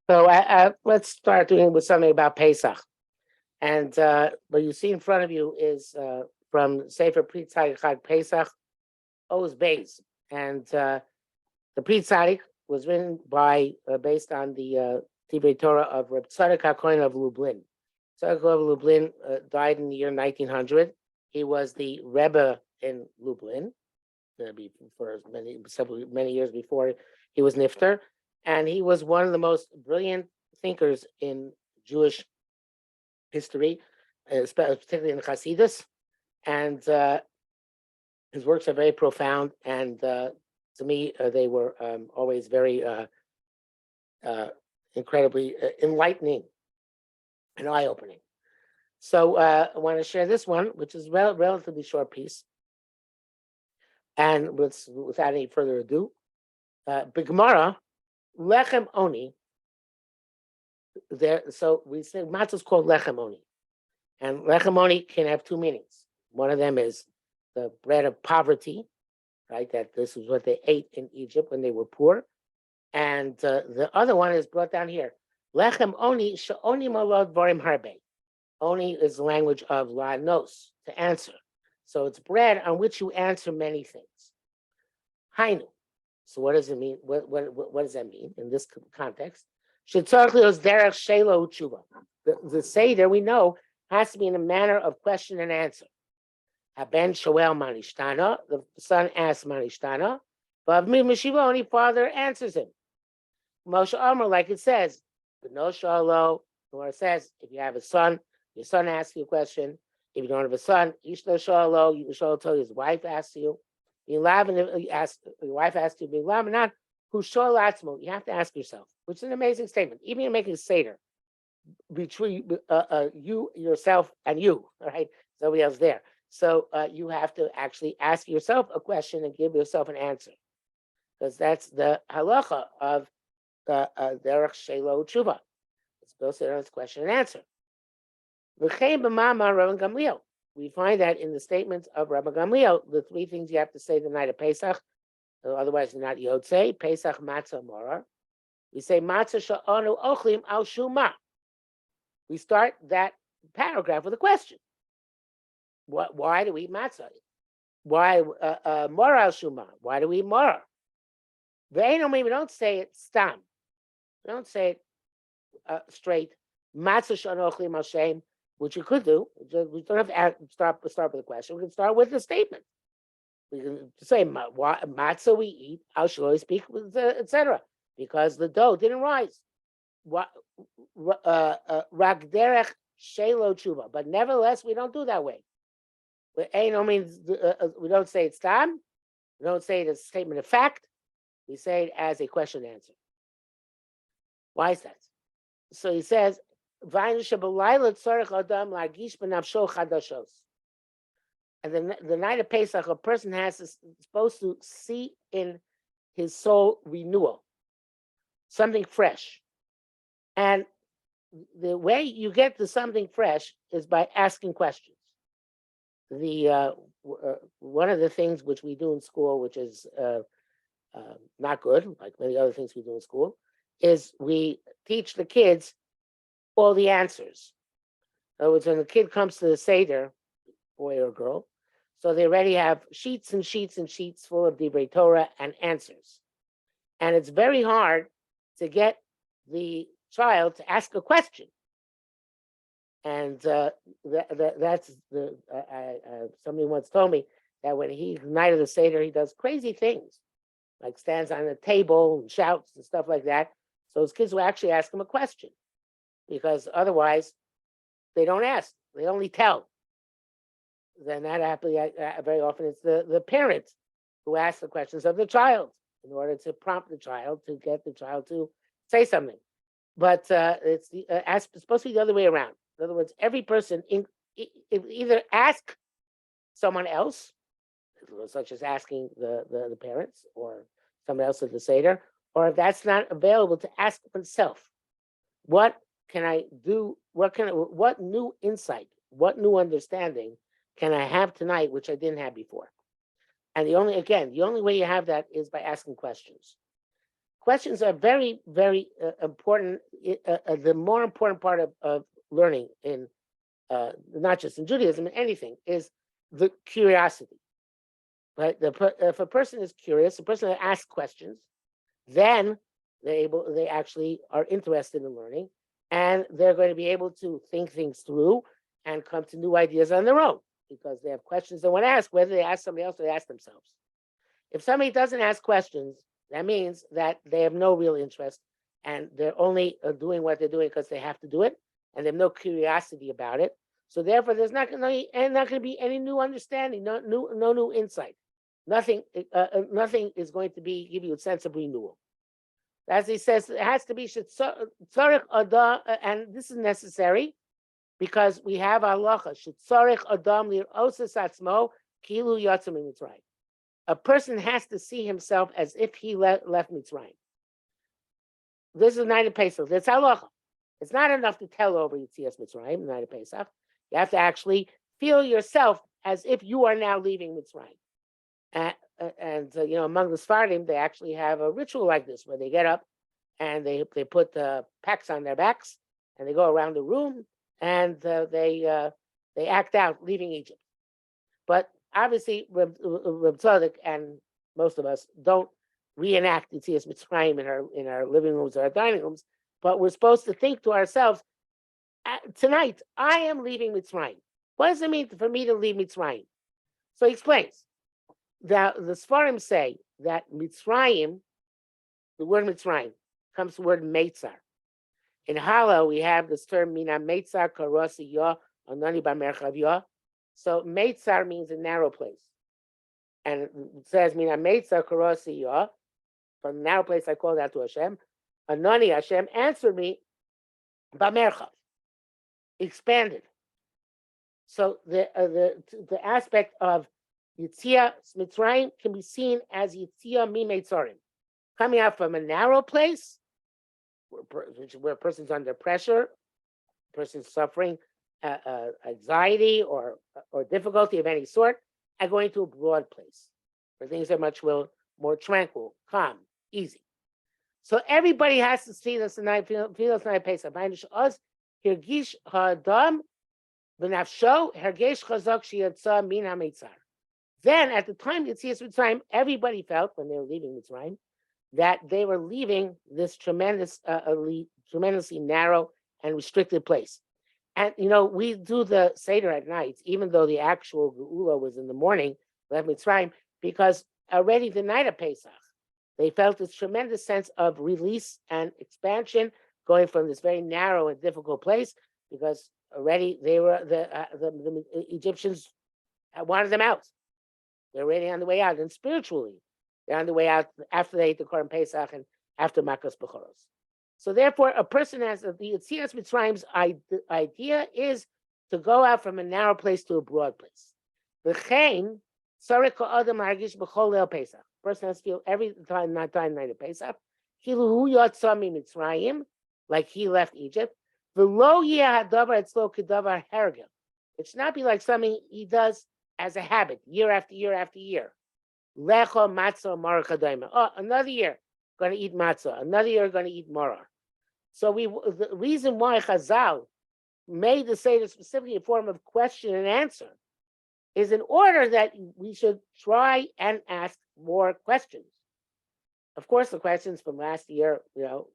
So let's start doing with something about Pesach. And what you see in front of you is from Sefer Pri Tzaddik Chag Pesach, Oz Beis. And the Pri Tzaddik was written by, based on the Divrei Torah of Reb Tzaddik HaKohen of Lublin. Tzaddik of Lublin died in the year 1900. He was the Rebbe in Lublin for many years before he was Nifter. And he was one of the most brilliant thinkers in Jewish history, particularly in Hasidus. And his works are very profound. And to me, they were always very incredibly enlightening and eye-opening. So I want to share this one, which is a relatively short piece. And without any further ado, B'Gemara, Lechem Oni. So we say matzah is called Lechem Oni, and Lechem Oni can have two meanings. One of them is the bread of poverty, right? That this is what they ate in Egypt when they were poor, and the other one is brought down here. Lechem Oni she'oni malod varim harbe. Oni is the language of la'anos, to answer. So it's bread on which you answer many things. Hainu. So what does it mean? What does that mean in this context? The Seder, we know, has to be in a manner of question and answer. Haben Shoel Manishtana, the son asks Manishtana, but only father answers him. Moshe Amar, like it says, no Shalo, or it says, if you have a son, your son asks you a question. If you don't have a son, Ishno Shalo, you Shalo tell his wife asks you. Your wife asks you, not who Shalatzmo, you have to ask yourself, which is an amazing statement. Even you're making a Seder between you, yourself, and you, all right? Somebody else there. So you have to actually ask yourself a question and give yourself an answer. Because that's the halacha of derech shelo tshuva. It's built on its question and answer. We find that in the statements of Rabbi Gamliel, the three things you have to say the night of Pesach, otherwise you're not Yotzei, Pesach matzah morar. We say matzah sha'anu ochlim al shuma. We start that paragraph with a question. Why do we eat matzah? Why morar al shuma? Why do we eat morar? We don't say it stam. We don't say it straight. Matzah sha'anu ochlim al shem. Which you could do. We don't have to start with a question. We can start with a statement. We can say matzah we eat, al shelo speak, etc. Because the dough didn't rise. Ragderech shelo tshuva. But nevertheless, we don't do that way. We don't say it's time. We don't say it as a statement of fact. We say it as a question and answer. Why is that? So he says. And the night of Pesach, a person supposed to see in his soul renewal, something fresh. And the way you get to something fresh is by asking questions. One of the things which we do in school, which is not good, like many other things we do in school, is we teach the kids all the answers. In other words, when the kid comes to the Seder, boy or girl, so they already have sheets and sheets and sheets full of Divrei Torah and answers. And it's very hard to get the child to ask a question. And somebody once told me that when he night of the Seder, he does crazy things, like stands on a table and shouts and stuff like that. So his kids will actually ask him a question. Because otherwise, they don't ask; they only tell. Then that very often it's the parent who asks the questions of the child in order to prompt the child to get the child to say something. But it's supposed to be the other way around. In other words, every person either ask someone else, such as asking the parents or someone else at the Seder, or if that's not available, to ask oneself, what can I do? What new insight, what new understanding can I have tonight, which I didn't have before? And the only way you have that is by asking questions. questions are very, very important. The more important part of learning in not just in Judaism, in anything, is the curiosity. Right? If a person is curious, a person that asks questions, then they actually are interested in learning, and they're going to be able to think things through and come to new ideas on their own because they have questions they want to ask, whether they ask somebody else or they ask themselves. If somebody doesn't ask questions, that means that they have no real interest and they're only doing what they're doing because they have to do it, and they have no curiosity about it. So therefore, there's not going to be any new understanding, no new insight. Nothing is going to give you a sense of renewal. As he says, it has to be tzarich adam, and this is necessary because we have halacha tzarich adam lir'osas atzmo kilu yatsa mitzrayim. A person has to see himself as if he left Mitzrayim. This is the night of Pesach. That's halacha. It's not enough to tell over Yetzias Mitzrayim, the night of Pesach. You have to actually feel yourself as if you are now leaving Mitzrayim. Among the Sephardim, they actually have a ritual like this where they get up and they put packs on their backs and they go around the room and they act out leaving Egypt. But obviously, Reb Tzaddik and most of us don't reenact Yetzias Mitzrayim in our living rooms or our dining rooms, but we're supposed to think to ourselves, tonight, I am leaving Mitzrayim. What does it mean for me to leave Mitzrayim? So he explains that the Sfarim say that Mitzrayim, the word Mitzrayim, comes from the word Meitzar. In Hala, we have this term, Mina Meitzar Karosi Yah, Anani Bamerchav Yah. So Meitzar means a narrow place. And it says, Mina Meitzar Karosi Yah, from the narrow place I called out to Hashem. Anani, Hashem answered me, Bamerchav, expanded. So the aspect of Yetzias Mitzrayim can be seen as Yetzia Mi Meitzarim, coming out from a narrow place where a person's under pressure, a person's suffering anxiety or difficulty of any sort, and going to a broad place where things are much more tranquil, calm, easy. So everybody has to see this tonight, feel this night Pesach. Hirgish ha'adam v'nafsho hergesh chazak sheyatsa min ha'meitzar. Then, at the time Yetzias Mitzrayim, everybody felt when they were leaving Mitzrayim that they were leaving this tremendously narrow and restricted place. And we do the Seder at night, even though the actual Geula was in the morning, left Mitzrayim, because already the night of Pesach, they felt this tremendous sense of release and expansion, going from this very narrow and difficult place, because already they were the Egyptians wanted them out. They're already on the way out, and spiritually, they're on the way out after they ate the Korban Pesach and after Makas Bechoros. So therefore, a person has the Yetzias Mitzrayim's idea is to go out from a narrow place to a broad place. V'chein tzarich ha'adam hargish b'chol leil Pesach. A person has to feel every time, night of Pesach, kilu hu yatsa mi Mitzrayim, like he left Egypt. V'lo yeh hadavar etzlo kedavar hergel. It should not be like something he does as a habit, year after year after year. Lecho matzah marach. Oh, another year, going to eat matzah. Another year, going to eat maror. So the reason why Chazal made the Seder specifically a form of question and answer is in order that we should try and ask more questions. Of course, the questions from last year, are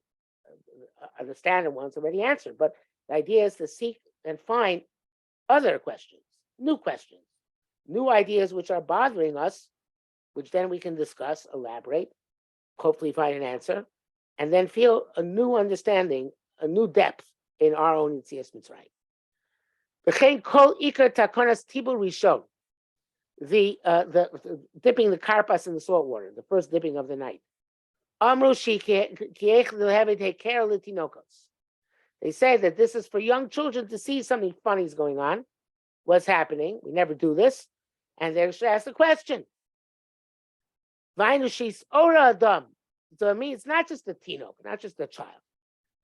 the standard ones already answered, but the idea is to seek and find other questions, new ideas which are bothering us, which then we can discuss, elaborate, hopefully find an answer, and then feel a new understanding, a new depth in our own Yetzias Mitzrayim. V'chein kol ikar takonas tibul rishon, the dipping the karpas in the salt water, the first dipping of the night. Amru kiech lehevet heker litinokos. They say that this is for young children to see something funny is going on, what's happening. We never do this, and they should ask the question. Vainushis ora adam. So it means it's not just the tinok, not just the child,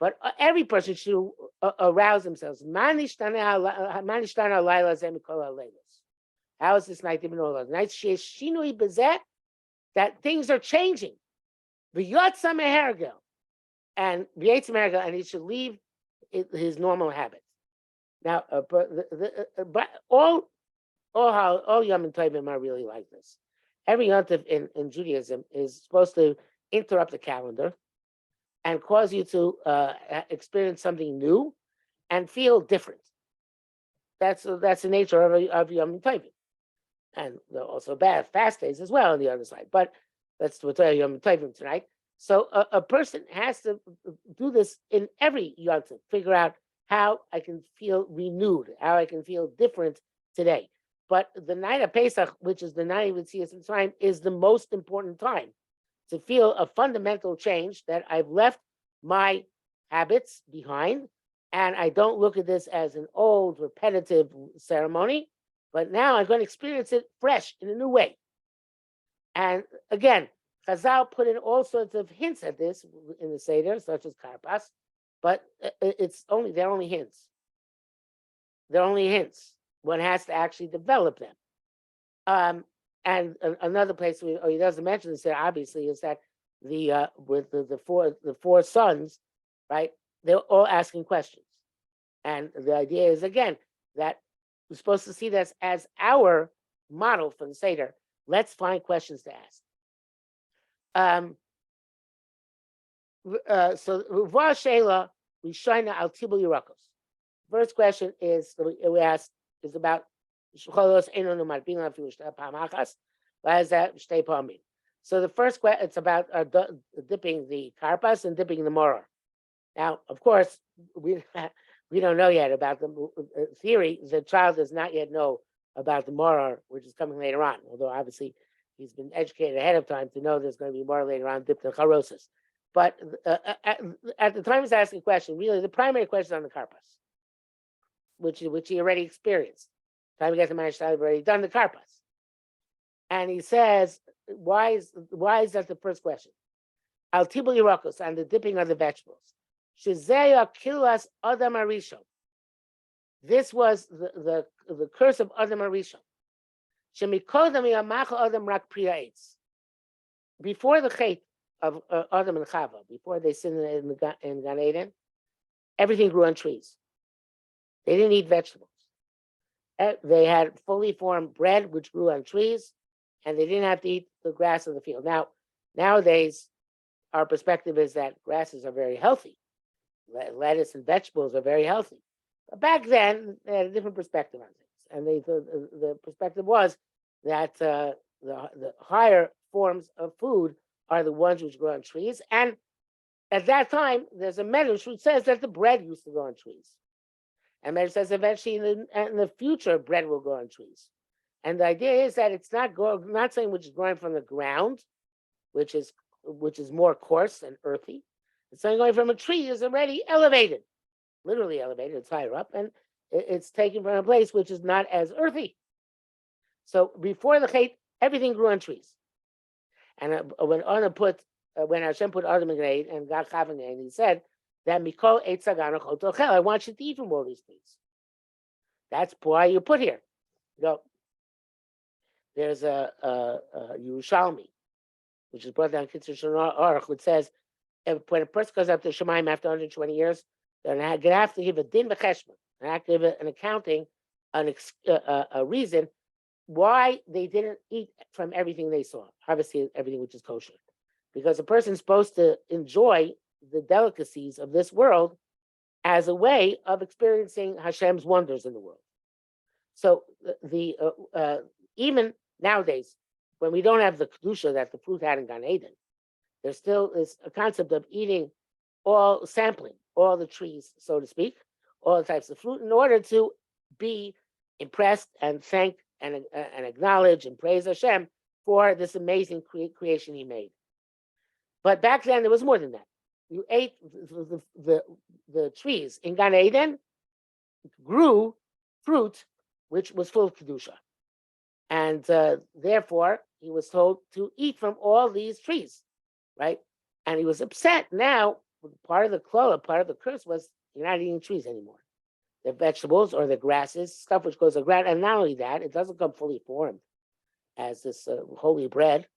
but every person should arouse themselves. How is this night even all night? That things are changing. V'yotza mehergel, and v'yetza mehergel, and he should leave his normal habits. Now, but all Yom Tovim are really like this. Every Yom Tov in Judaism is supposed to interrupt the calendar and cause you to experience something new and feel different. That's the nature of Yom Tovim, and also bad fast days as well on the other side. But we'll tell you Yom Tovim tonight. So a person has to do this in every Yom Tov, figure out how I can feel renewed, how I can feel different today. But the night of Pesach, which is the night of Yetzias Mitzrayim, is the most important time to feel a fundamental change, that I've left my habits behind, and I don't look at this as an old repetitive ceremony, but now I'm going to experience it fresh in a new way. And again, Chazal put in all sorts of hints at this in the Seder, such as karpas, but they're only hints. They're only hints. One has to actually develop them. And another place he doesn't mention this there, obviously, is that with the four sons, right? They're all asking questions, and the idea is again that we're supposed to see this as our model for the Seder. Let's find questions to ask. So Uvar Sheila Rishayna Al Tibul Yerakos. First question is we asked is about Cholos Eino Marbina Fiushta Pamachas. Why is that Shtei Pamim? So the first question it's about dipping the karpas and dipping the moror. Now, of course, we don't know yet about the theory. The child does not yet know about the moror, which is coming later on. Although obviously he's been educated ahead of time to know there's going to be more later on dipped in charosis. But at the time he's asking a question, really the primary question is on the karpas, which he already experienced. Time we get to manage, I've already done the karpas, and he says, why is that the first question? Al tibul yerakos, on the dipping of the vegetables. Shizeya kilas adam arishon. This was the curse of Adam Arishon. Shemikodam yamacha Adam rak priya eitz. Before the chait of Adam and Chava, before they sinned in Gan Eden, everything grew on trees. They didn't eat vegetables. They had fully formed bread, which grew on trees, and they didn't have to eat the grass of the field. Now, nowadays, our perspective is that grasses are very healthy. Lettuce and vegetables are very healthy. But back then, they had a different perspective on things. And the perspective was that the higher forms of food are the ones which grow on trees. And at that time, there's a medrash which says that the bread used to grow on trees. And medrash says eventually in the future, bread will grow on trees. And the idea is that it's not something which is growing from the ground, which is more coarse and earthy. It's something going from a tree is already elevated, literally elevated. It's higher up, and it's taken from a place which is not as earthy. So before the chait, everything grew on trees. And when Hashem put Adam in Gan and got Chava in Gan, he said that Mikol Eitz Hagano Chol Tochel. I want you to eat from all these trees. That's why you put here. There's a Yerushalmi, which is brought down Kitzur Shana Aruch, which says when a person goes up to Shemaim after 120 years, they're going to have to give a din v'cheshbon. They have to give an accounting, a reason why they didn't eat from everything they saw. Obviously, everything which is kosher, because a person's supposed to enjoy the delicacies of this world as a way of experiencing Hashem's wonders in the world. So even nowadays, when we don't have the kedusha that the fruit had in Gan Eden, there still is a concept of eating sampling all the trees, so to speak, all the types of fruit, in order to be impressed and thank and acknowledge and praise Hashem for this amazing creation He made. But back then, there was more than that. You ate the trees in Gan Eden, grew fruit which was full of kedusha, and therefore he was told to eat from all these trees, right? And he was upset. Now, part of the klola, part of the curse was you're not eating trees anymore. The vegetables or the grasses, stuff which goes to ground. And not only that, it doesn't come fully formed as this holy bread.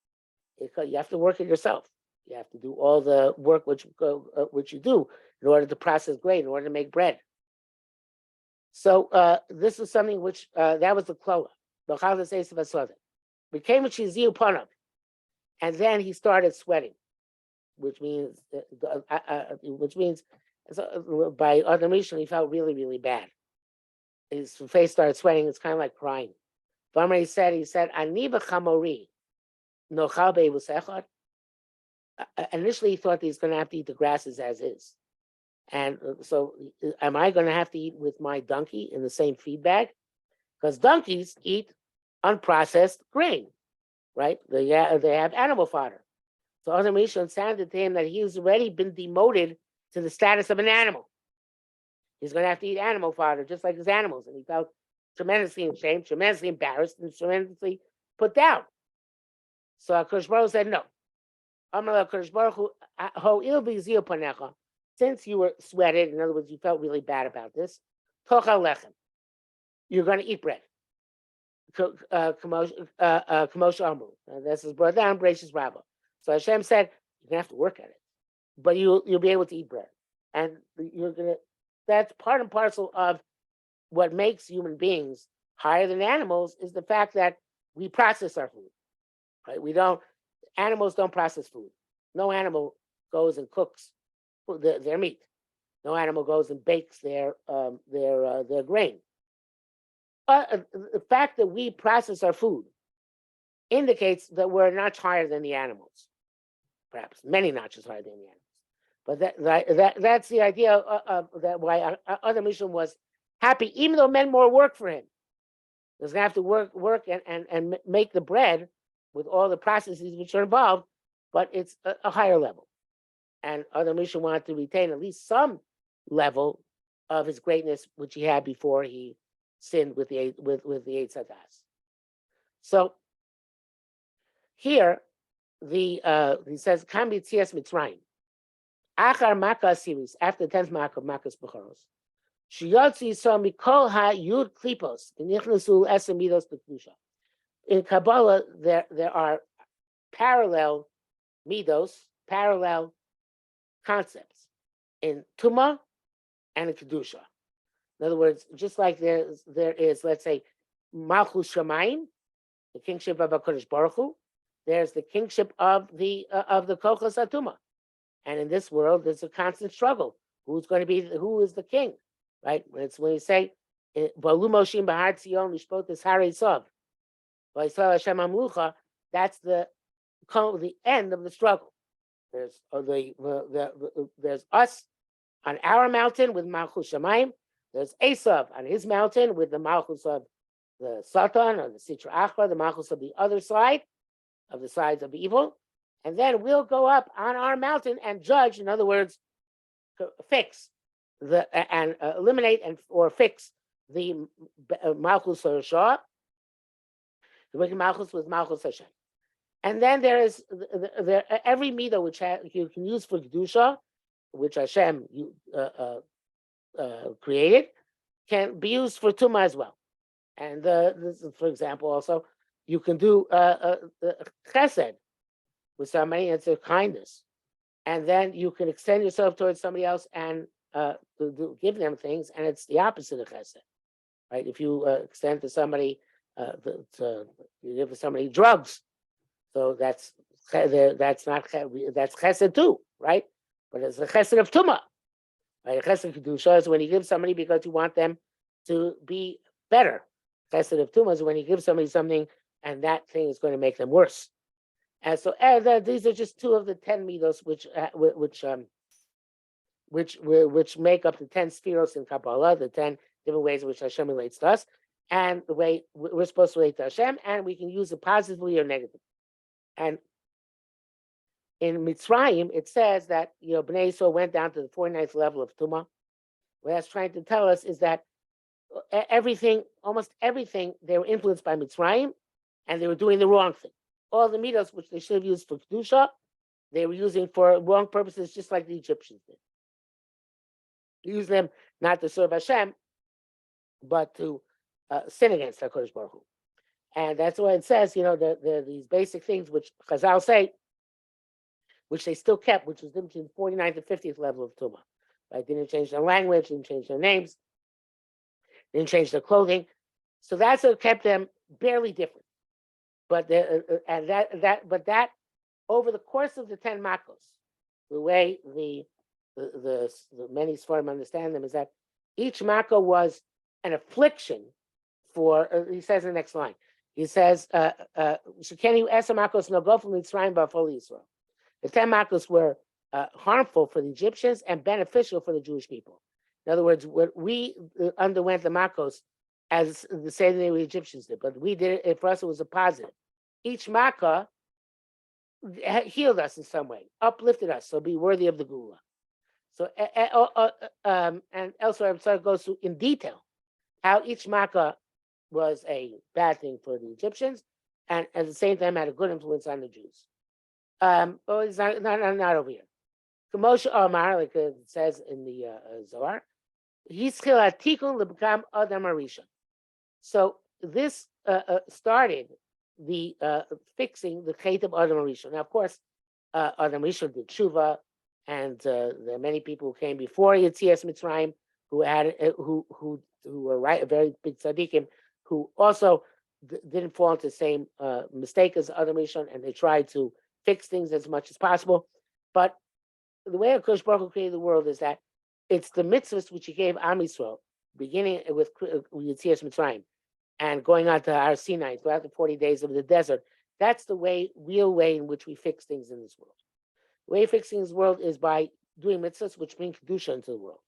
You have to work it yourself. You have to do all the work which you do in order to process grain, in order to make bread. So this is something which that was the klola. The chalas esav asoda became a chiziu panav, and then he started sweating, which means by other mission he felt really, really bad. His face started sweating. It's kind of like crying. He said, "Ani b'chamori nochal be'vusechad." Initially, he thought he's going to have to eat the grasses as is. And so, am I going to have to eat with my donkey in the same feed bag? Because donkeys eat unprocessed grain, right? They have animal fodder. So Other Rishon sounded to him that he's already been demoted to the status of an animal. He's going to have to eat animal fodder just like his animals. And he felt tremendously ashamed, tremendously embarrassed, and tremendously put down. So HaKadosh Baruch Hu said, no. Since you were sweated, in other words, you felt really bad about this, you're going to eat bread. This is brought down, Bereshis Rabbah. So Hashem said, you're going to have to work at it, but you'll be able to eat bread. And that's part and parcel of what makes human beings higher than animals is the fact that we process our food, right? Animals don't process food. No animal goes and cooks their meat. No animal goes and bakes their grain. The fact that we process our food indicates that we're a notch higher than the animals, perhaps many notches higher than the animals. But that's the idea of that why Other Mission was happy, even though it meant more work for him. He was going to have to work and make the bread with all the processes which are involved, but it's a higher level. And Other Mission wanted to retain at least some level of his greatness, which he had before he sinned with the Eitz Hadas. So here, he says, "Kam b'tzias Mitzrayim, achar Makkah series after the 10th Makkah, Makkah's Bechoros, sheyotzi yisrael mikol ha-yud klipos v'nichnasu esem midos b'kedusha." In Kabbalah, there are parallel midos, parallel concepts in Tumah and in Kedusha. In other words, just like there is, let's say, Malchus Shamayim, the kingship of HaKadosh Baruch Hu, there's the kingship of the Kochos HaTumah. And in this world, there's a constant struggle. Who is the king, right? It's when you say, Balu Moshim Bahar Tzion Lishpot Es Harei Sov, V'Yisrael Hashem Amlucha, that's the end of the struggle. There's us on our mountain with Malchus Shamayim. There's Esav on his mountain with the Malchus of the Satan or the Sitra Achra, the Malchus of the other side, of the sides of evil. And then we'll go up on our mountain and judge, in other words, fix and eliminate or fix the Malchus Rasha, the wicked Malchus with Malchus Hashem. And then there is every midah which you can use for Kedusha, which Hashem created, can be used for Tumah as well. And this is, for example, also, you can do chesed with somebody, it's a kindness. And then you can extend yourself towards somebody else and give them things, and it's the opposite of chesed, right? If you extend to somebody, you give somebody drugs, so that's chesed too, right? But it's the chesed of Tumah. Right? Chesed Kedusha is when you give somebody because you want them to be better. Chesed of Tumah is when you give somebody something and that thing is going to make them worse. And so these are just two of the 10 midos which make up the 10 spheros in Kabbalah, the 10 different ways in which Hashem relates to us, and the way we're supposed to relate to Hashem, and we can use it positively or negatively. And in Mitzrayim, it says that Bnei Yisrael went down to the 49th level of Tumah. What that's trying to tell us is that almost everything, they were influenced by Mitzrayim, and they were doing the wrong thing. All the midos which they should have used for Kedusha, they were using for wrong purposes, just like the Egyptians did. Use them not to serve Hashem, but to sin against HaKadosh Baruch Hu. And that's why it says, there are these basic things which Chazal say which they still kept, which was between the 49th and 50th level of Tumah. Right? They didn't change their language, didn't change their names, didn't change their clothing. So that's what kept them barely different. But that over the course of the 10 Makos, the way the many Sfarim understand them is that each Mako was an affliction for, he says in the next line, he says, Shekeni Esa Makos no go from Mitzrayim ba'afol Yisrael. The 10 Makos were harmful for the Egyptians and beneficial for the Jewish people. In other words, what we underwent the Makos as the same way the Egyptians did, but we did it, for us it was a positive. Each Makkah healed us in some way, uplifted us, so be worthy of the Gula. So, and elsewhere, I'm sorry, it goes through in detail how each Makkah was a bad thing for the Egyptians, and at the same time had a good influence on the Jews. It's not over here. Kamosha Omar, like it says in the Zohar, he's tikun lebekam adam harishon. So this started the fixing the Chet of Adam Rishon. Now, of course, Adam Rishon did tshuva, and there are many people who came before Yetzias Mitzrayim who had who were very big tzaddikim who also didn't fall into the same mistake as Adam Rishon, and they tried to fix things as much as possible. But the way HaKadosh Baruch Hu created the world is that it's the mitzvahs which He gave Am Yisrael, beginning with Yetzias Mitzrayim and going on to Har Sinai throughout the 40 days of the desert. That's the real way in which we fix things in this world. The way of fixing this world is by doing mitzvahs which bring kedusha into the world.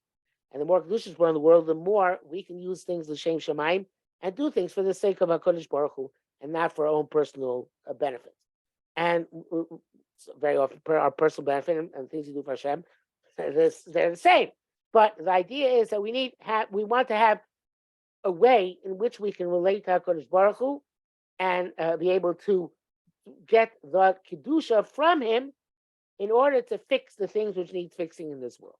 And the more kedusha we're in the world, the more we can use things l'shem shamayim and do things for the sake of HaKadosh Baruch Hu and not for our own personal benefit. And very often, for our personal benefit and things we do for Hashem, they're the same. But the idea is that we want to have a way in which we can relate to HaKadosh Baruch Hu and be able to get the kedusha from Him in order to fix the things which need fixing in this world.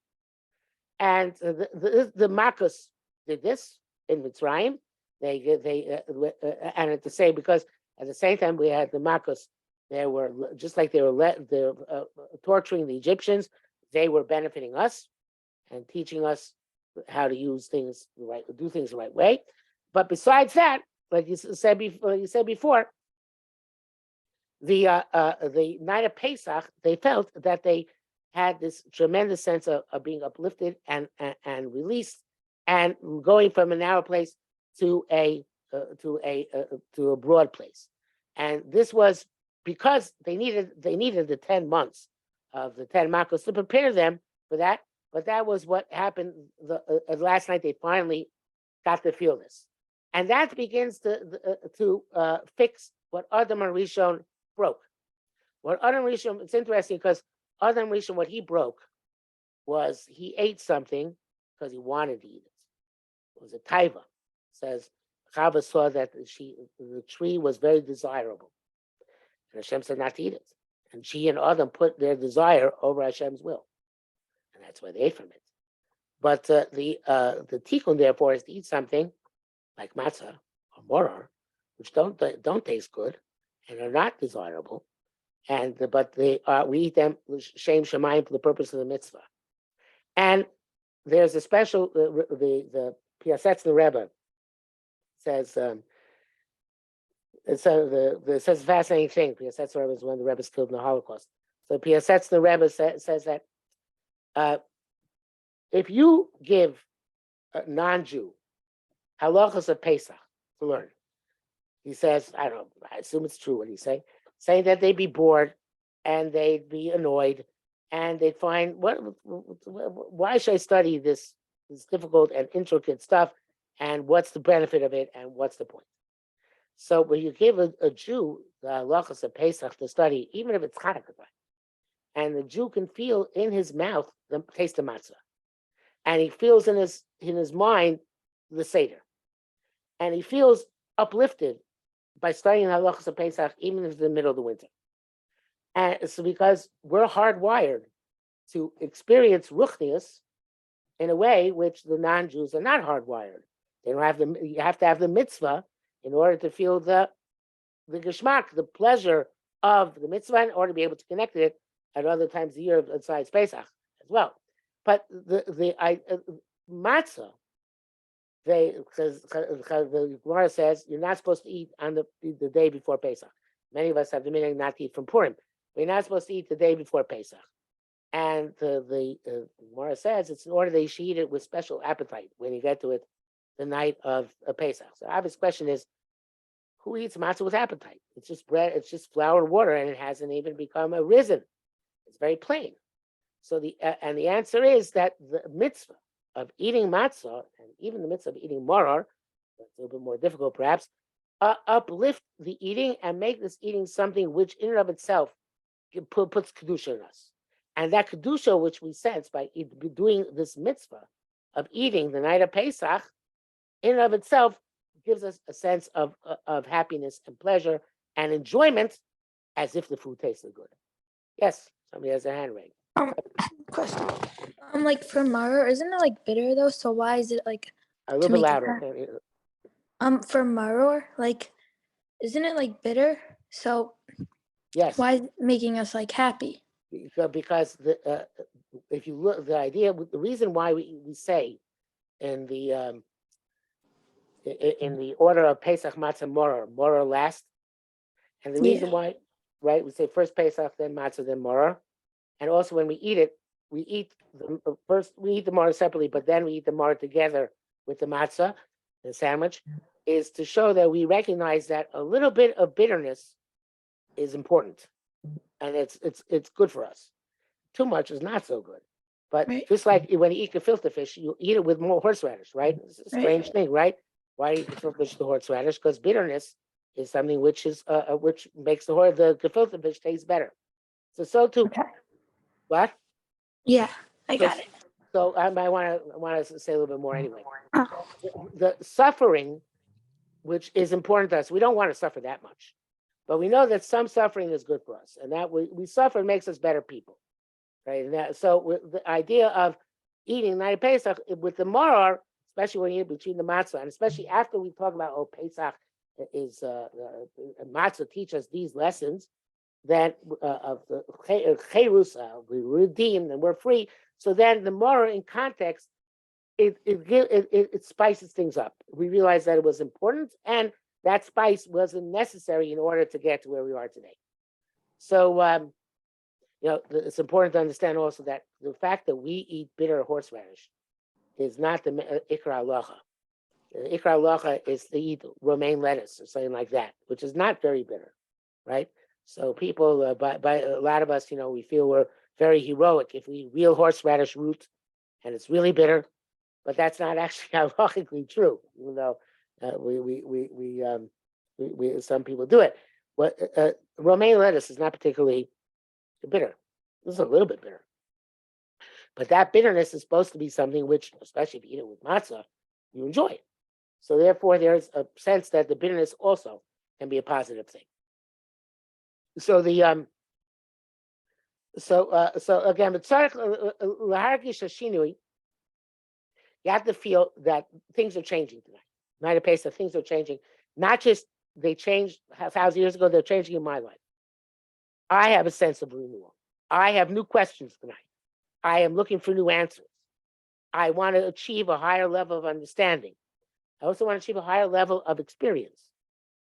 And the Makos did this in Mitzrayim. And at the same, because at the same time we had the Makos, they were just like they were torturing the Egyptians. They were benefiting us and teaching us how to use things do things the right way. But besides that, like you said before, the night of Pesach, they felt that they had this tremendous sense of being uplifted and released and going from a narrow place to a broad place. And this was because they needed the 10 months of the 10 Makos to prepare them for that. But that was what happened last night. They finally got to feel this. And that begins to fix what Adam Rishon broke. What Adam Rishon, it's interesting because Adam Rishon, what he broke was he ate something because he wanted to eat it. It was a taiva. It says, Chava saw that the tree was very desirable. And Hashem said not to eat it. And she and Adam put their desire over Hashem's will. And that's why they ate from it. But the tikkun, therefore, is to eat something like matzah or moror, which don't taste good and are not desirable, but we eat them shem shemayim for the purpose of the mitzvah. And there's a special the Piasetz the Rebbe says it says a fascinating thing. Piasetz the Rebbe is one of the Rebbe's killed in the Holocaust. So Piasetz the Rebbe says that if you give a non-Jew halachas of Pesach to learn, he says, I assume it's true what he's saying that they'd be bored and they'd be annoyed and they'd find, why should I study this difficult and intricate stuff, and what's the benefit of it and what's the point? So when you give a Jew the halachas of Pesach to study, even if it's Chanukah time, and the Jew can feel in his mouth the taste of matzah, and he feels in his mind the Seder, and he feels uplifted by studying halachas of Pesach, even if it's in the middle of the winter. And so because we're hardwired to experience ruchnius in a way which the non-Jews are not hardwired. They don't have you have to have the mitzvah in order to feel the geschmack, the pleasure of the mitzvah, in order to be able to connect it at other times of the year besides Pesach as well. But matzah, because the Gemara says you're not supposed to eat on the day before Pesach. Many of us have the meaning not to eat from Purim. But you're not supposed to eat the day before Pesach. And the Gemara says it's in order that you should eat it with special appetite when you get to it the night of Pesach. So the obvious question is, who eats matzah with appetite? It's just bread, it's just flour and water, and it hasn't even become a risen. It's very plain. So the answer is that the mitzvah of eating matzah, and even the mitzvah of eating maror, that's a little bit more difficult perhaps, uplift the eating and make this eating something which in and of itself puts kedusha in us. And that kedusha which we sense by doing this mitzvah of eating the night of Pesach, in and of itself gives us a sense of happiness and pleasure and enjoyment, as if the food tasted good. Yes, somebody has a hand raised. Question. Like for maror, isn't it like bitter though? So why is it like a little bit louder? For maror, like, isn't it like bitter? So yes, why is it making us like happy? Because if you look, the reason why we say in the order of Pesach, matzah, maror last, and the reason why, right? We say first Pesach, then matzah, then maror. And also when we eat it, we eat the maror separately, but then we eat the maror together with the matzah, the sandwich, is to show that we recognize that a little bit of bitterness is important, and it's good for us. Too much is not so good. But just like when you eat gefilte fish, you eat it with more horseradish, right? It's a strange thing, right? Why eat gefilte fish with the horseradish? Because bitterness is something which which makes the gefilte fish taste better. So too. Okay. What? Yeah, I got it. So I want to say a little bit more anyway. The suffering, which is important to us, we don't want to suffer that much, but we know that some suffering is good for us, and that we suffer makes us better people, right? And so the idea of eating night of Pesach with the maror, especially when you eat between the matzah, and especially after we talk about Pesach is matzah teach us these lessons. That of the cherus, we redeemed and we're free. So then the maror in context, it spices things up. We realize that it was important, and that spice wasn't necessary in order to get to where we are today. So it's important to understand also that the fact that we eat bitter horseradish is not the ikra halacha. The ikra halacha is to eat romaine lettuce or something like that, which is not very bitter, right? So people, by a lot of us, we feel we're very heroic if we eat real horseradish root, and it's really bitter, but that's not actually halachically true, even though some people do it. But romaine lettuce is not particularly bitter. This is a little bit bitter, but that bitterness is supposed to be something which, especially if you eat it with matzah, you enjoy. So therefore, there's a sense that the bitterness also can be a positive thing. So again, you have to feel that things are changing tonight. Night of Pesach, things are changing. Not just they changed 1,000 years ago, they're changing in my life. I have a sense of renewal. I have new questions tonight. I am looking for new answers. I want to achieve a higher level of understanding. I also want to achieve a higher level of experience.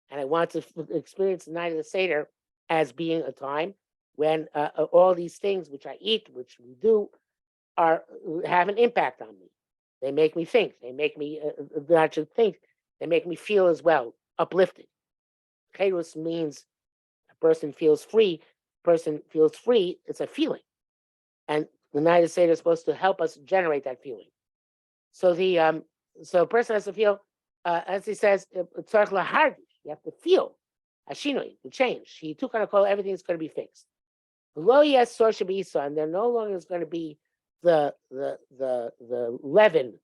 And I want to experience the night of the Seder as being a time when all these things which I eat, which we do, have an impact on me. They make me think. They make me not just think. They make me feel as well, uplifted. Cherus means a person feels free. Person feels free. It's a feeling, and the night of Seder is supposed to help us generate that feeling. So a person has to feel, as he says, you have to feel. Ashinoi, the change. He took on a call, everything's going to be fixed. Lo yes sorsha b'isa, and there no longer is going to be the leaven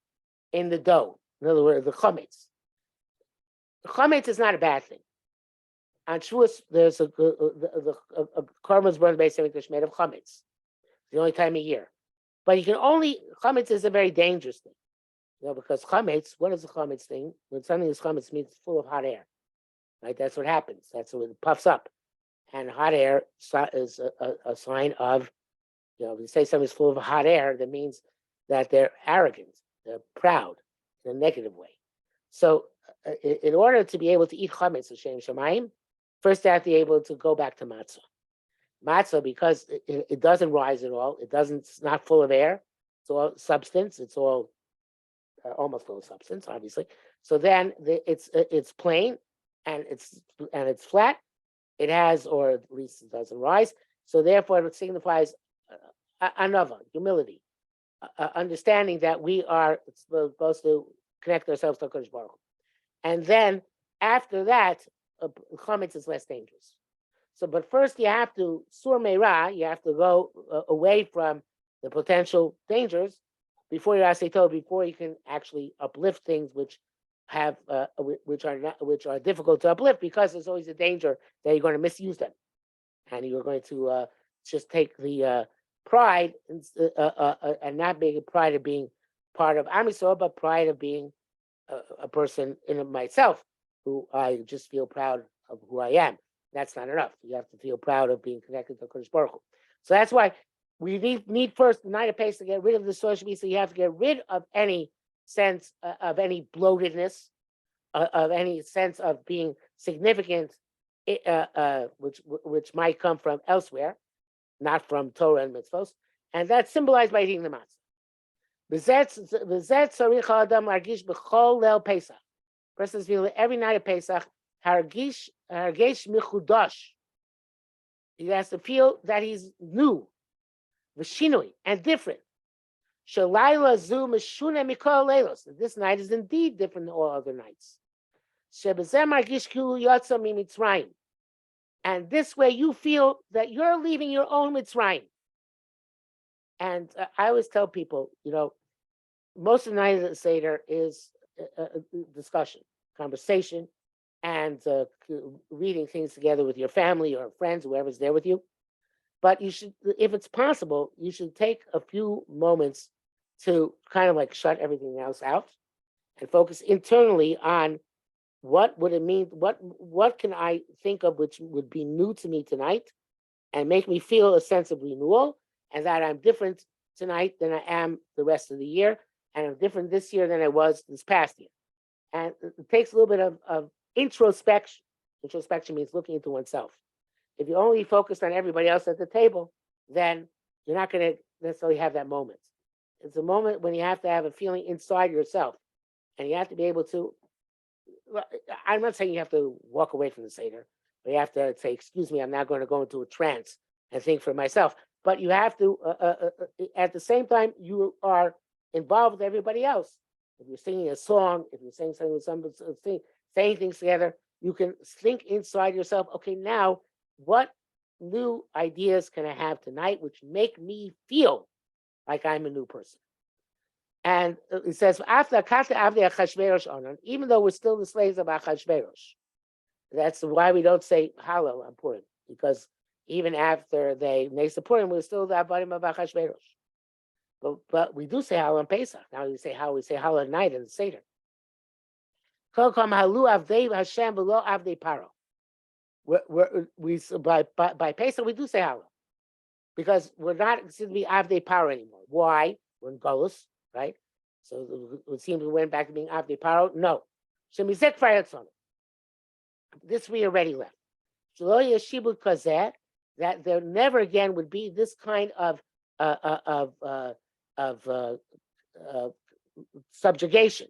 in the dough. In other words, the chametz. The chametz is not a bad thing. On Shavuos, there's a korban burned by Beis made of chametz. It's the only time a year. But chametz is a very dangerous thing. Because chametz, what is the chametz thing? When something is chametz, it means it's full of hot air. Right, that's what happens. That's what it puffs up, and hot air is a sign of, if you say somebody's full of hot air, that means that they're arrogant, they're proud in a negative way. So, in order to be able to eat chametz, Hashem Shemayim, first they have to be able to go back to matzah. Matzah, because it doesn't rise at all, it's not full of air, it's all substance, it's all almost full of substance, obviously. So then it's plain and it's flat. It has, or at least it doesn't rise. So therefore, it signifies another humility, understanding that we are supposed to connect ourselves to Kodesh Baruch Hu. And then after that, chametz is less dangerous. So, but first you have to sur meira, you have to go away from the potential dangers before you can actually uplift things which have which are difficult to uplift, because there's always a danger that you're going to misuse them, and you're going to just take the pride and not being pride of being part of Am Yisrael, but pride of being a person in myself, who I just feel proud of who I am. That's not enough. You have to feel proud of being connected to Kodesh Baruch Hu. So that's why we need first the night of Pesach to get rid of the social media. So you have to get rid of any sense of any bloatedness, of any sense of being significant, which might come from elsewhere, not from Torah and mitzvos, and that's symbolized by eating the matzah. Person is feeling every night of Pesach, hargish mechudash. He has to feel that he's new, v'shinui, and different. Shalayla zu meshuna mikol leilos. This night is indeed different than all other nights. Shebezem hargish kilu yotza mimitzrayim. And this way you feel that you're leaving your own Mitzrayim. And I always tell people, most of the night of the Seder is a discussion, conversation, and reading things together with your family or friends, whoever's there with you. But you should, if it's possible, you should take a few moments to kind of like shut everything else out and focus internally on what would it mean, what can I think of which would be new to me tonight and make me feel a sense of renewal, and that I'm different tonight than I am the rest of the year, and I'm different this year than I was this past year. And it takes a little bit of introspection. Introspection means looking into oneself. If you only focused on everybody else at the table, then you're not going to necessarily have that moment. It's a moment when you have to have a feeling inside yourself, and you have to be able to, I'm not saying you have to walk away from the Seder, but you have to say, excuse me, I'm now going to go into a trance and think for myself. But you have to, at the same time, you are involved with everybody else. If you're singing a song, if you're saying something with somebody, saying things together, you can think inside yourself, okay, now what new ideas can I have tonight which make me feel like I'm a new person? And it says, even though we're still the slaves of Achashverosh, that's why we don't say Hallel on Purim, because even after they Purim, we're still the Avadim of Achashverosh. But we do say Hallel on Pesach. Now we say Hallel at night in the Seder. By Pesach we do say Hallel, because we're not considered to be Avdei Paro anymore. Why? We're in Golus, right? So it seems we went back to being Avdei Paro. No. This we already left. That there never again would be this kind of subjugation,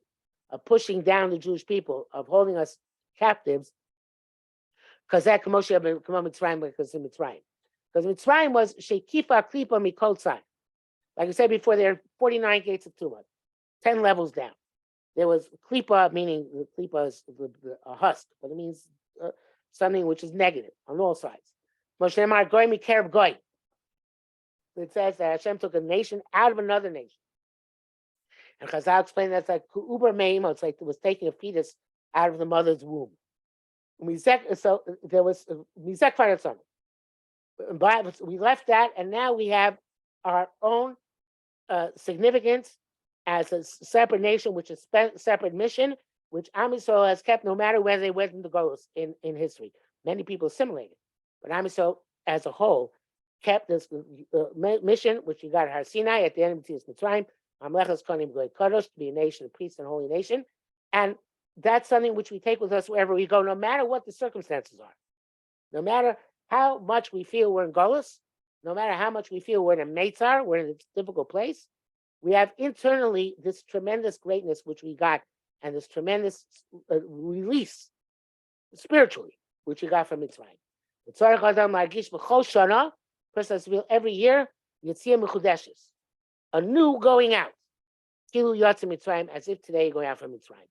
of pushing down the Jewish people, of holding us captives. Because Mitzrayim was Shekifa Klipa Mikol Tzai. Like I said before, there are 49 gates of Tumah, 10 levels down. There was Klipa, meaning the Klipa is a husk, but it means something which is negative on all sides. Moshe Amar Goy Mikerb Goy. It says that Hashem took a nation out of another nation. And Chazal explained that's like Uber Meimo, it's like it was taking a fetus out of the mother's womb. So there was Mizek Faratzon. We left that, and now we have our own significance as a separate nation, which is separate mission, which Am Yisrael has kept no matter where they went in the Golus in history. Many people assimilated. But Am Yisrael as a whole kept this mission, which you got at Har Sinai at the end of Mitzrayim, Mamlechas Kohanim Goy Kadosh, to be a nation, a priest, and holy nation. And that's something which we take with us wherever we go, no matter what the circumstances are. No matter how much we feel we're in Golus, no matter how much we feel we're in a Meitzar, we're in a difficult place, we have internally this tremendous greatness which we got, and this tremendous release spiritually, which we got from Mitzrayim. Person has to feel every year, Yitzia Mechudeshes, a new going out. Kilu Yatsa Mitzrayim, as if today you're going out from Mitzrayim.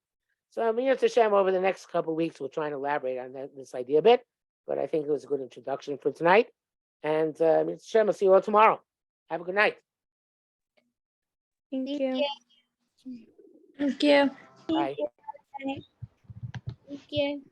So Mir Hashem, over the next couple of weeks, we'll try and elaborate on this idea a bit, but I think it was a good introduction for tonight. And Mir Hashem, I'll see you all tomorrow. Have a good night. Thank you. Thank you. Bye. Thank you.